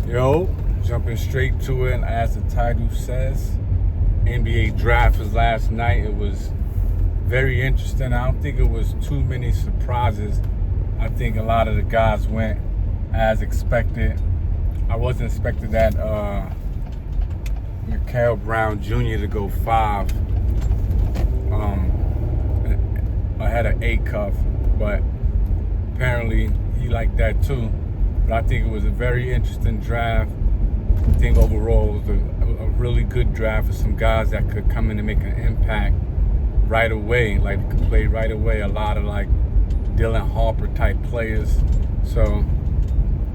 Yo, jumping straight to it, and as the title says, NBA draft was last night. It was very interesting. I don't think it was too many surprises. I think a lot of the guys went as expected. I wasn't expecting that Mikael Brown Jr. to go 5 ahead of Acuff, but apparently he liked that too. But I think it was a very interesting draft. I think overall it was a really good draft for some guys that could come in and make an impact right away, like could play right away. A lot of like Dylan Harper type players. So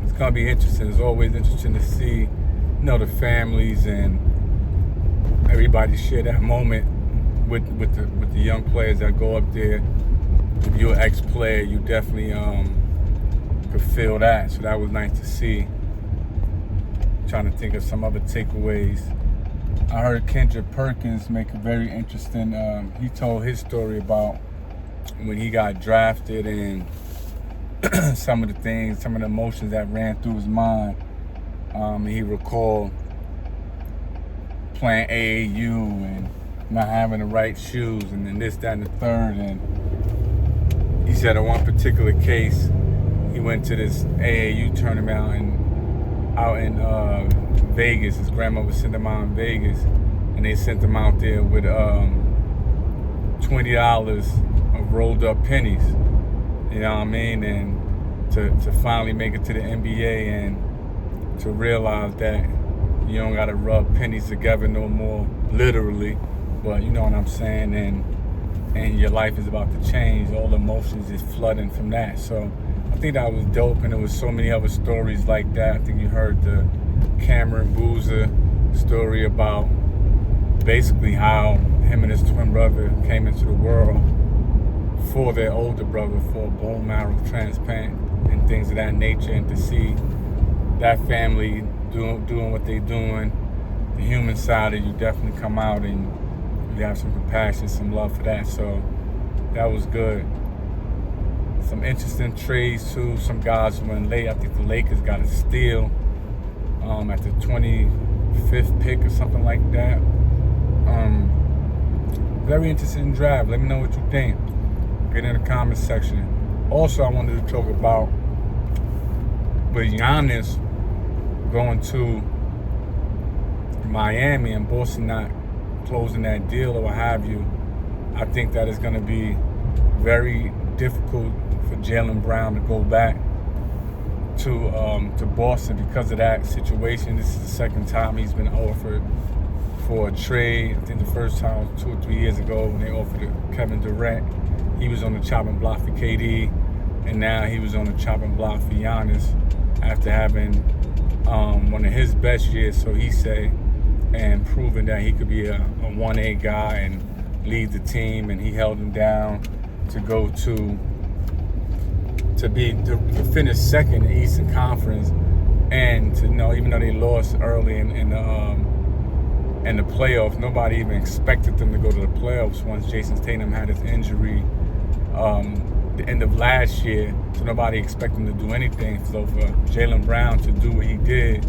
it's gonna be interesting. It's always interesting to see, the families and everybody share that moment with the young players that go up there. If you're an ex-player, you definitely could feel that. So that was nice to see. Trying to think of some other takeaways. I heard Kendrick Perkins make a very interesting. He told his story about when he got drafted and some of the emotions that ran through his mind. He recalled playing AAU and not having the right shoes, and then this, that, and the third. And he said in one particular case, he went to this AAU tournament out in Vegas. His grandmother sent him out in Vegas, and they sent him out there with $20 of rolled up pennies. You know what I mean? And to finally make it to the NBA and to realize that you don't gotta rub pennies together no more, literally, but you know what I'm saying, and your life is about to change. All the emotions is flooding from that. So I think that was dope, and there was so many other stories like that. I think you heard the Cameron Boozer story about basically how him and his twin brother came into the world for their older brother for a bone marrow transplant and things of that nature, and to see that family doing what they're doing, the human side of you definitely come out, and you have some compassion, some love for that. So that was good. Some interesting trades too. Some guys went late. I think the Lakers got a steal at the 25th pick or something like that. Very interesting draft. Let me know what you think. Get in the comment section. Also, I wanted to talk about with Giannis going to Miami and Boston not closing that deal or what have you. I think that is going to be very difficult for Jaylen Brown to go back to Boston because of that situation. This is the second time he's been offered for a trade. I think the first time was 2 or 3 years ago when they offered Kevin Durant. He was on the chopping block for KD, and now he was on the chopping block for Giannis after having one of his best years, so he say, and proving that he could be a 1A guy and lead the team, and he held him down to go to finish second in the Eastern Conference, and to even though they lost early in the playoffs, nobody even expected them to go to the playoffs once Jason Tatum had his injury the end of last year, so nobody expected him to do anything. So for Jaylen Brown to do what he did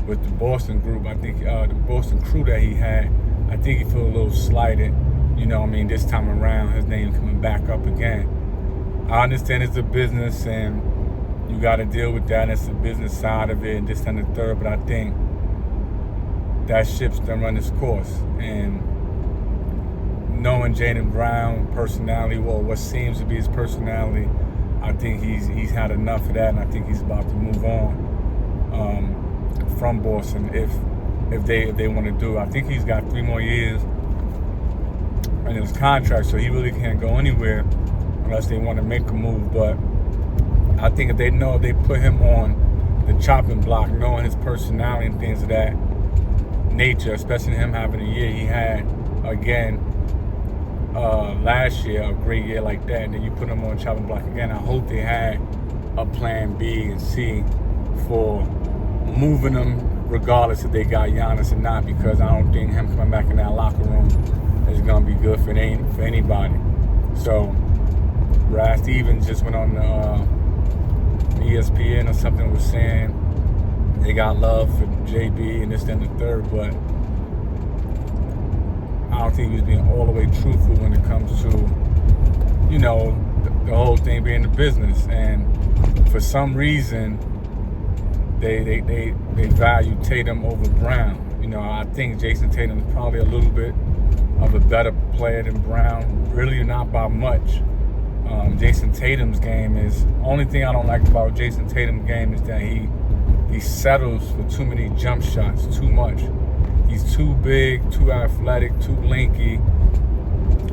with the Boston group, I think the Boston crew that he had, I think he felt a little slighted. This time around, his name coming back up again. I understand it's a business and you got to deal with that. It's the business side of it and this and the third, but I think that ship's done run its course. And knowing Jaylen Brown personality, well, what seems to be his personality, I think he's had enough of that, and I think he's about to move on from Boston if they want to do it. I think he's got 3 more years in his contract, so he really can't go anywhere unless they want to make a move. But I think if they put him on the chopping block, knowing his personality and things of that nature, especially him having a year he had again last year, a great year like that, and then you put him on chopping block again. I hope they had a plan B and C for moving them regardless if they got Giannis or not, because I don't think him coming back in that locker room is going to be good for anybody. So Brad Stevens just went on ESPN or something, was saying they got love for JB and this, that, and the third, but I don't think he was being all the way truthful when it comes to, the whole thing being the business. And for some reason, they value Tatum over Brown. I think Jason Tatum is probably a little bit of a better player than Brown, really not by much. Jason Tatum's game is, only thing I don't like about Jason Tatum's game is that he settles for too many jump shots, too much. He's too big, too athletic, too lanky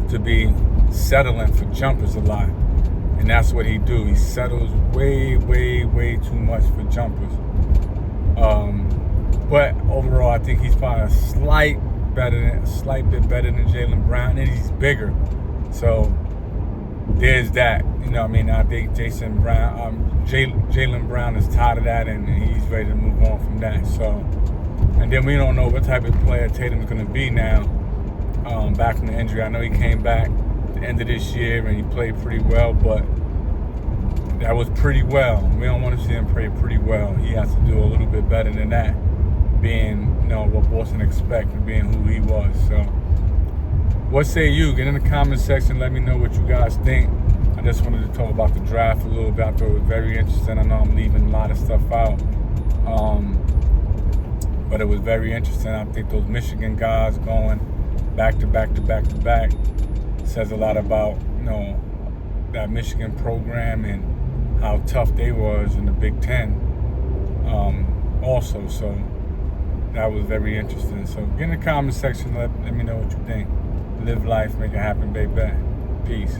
to be settling for jumpers a lot. And that's what he do. He settles way, way, way too much for jumpers. But overall, I think he's probably a slight bit better than Jaylen Brown, and he's bigger. So there's that. I think Jaylen Brown is tired of that, and he's ready to move on from that. So, and then we don't know what type of player Tatum is going to be now. Back from the injury, I know he came back at the end of this year and he played pretty well, but that was pretty well. We don't want to see him play pretty well. He has to do a little bit better than that, being what Boston expected, being who he was. So, what say you? Get in the comment section. Let me know what you guys think. I just wanted to talk about the draft a little bit. I thought it was very interesting. I know I'm leaving a lot of stuff out, but it was very interesting. I think those Michigan guys going back to back to back to back says a lot about that Michigan program and how tough they was in the Big Ten. Also, so that was very interesting. So get in the comment section. Let me know what you think. Live life, make it happen, baby. Peace.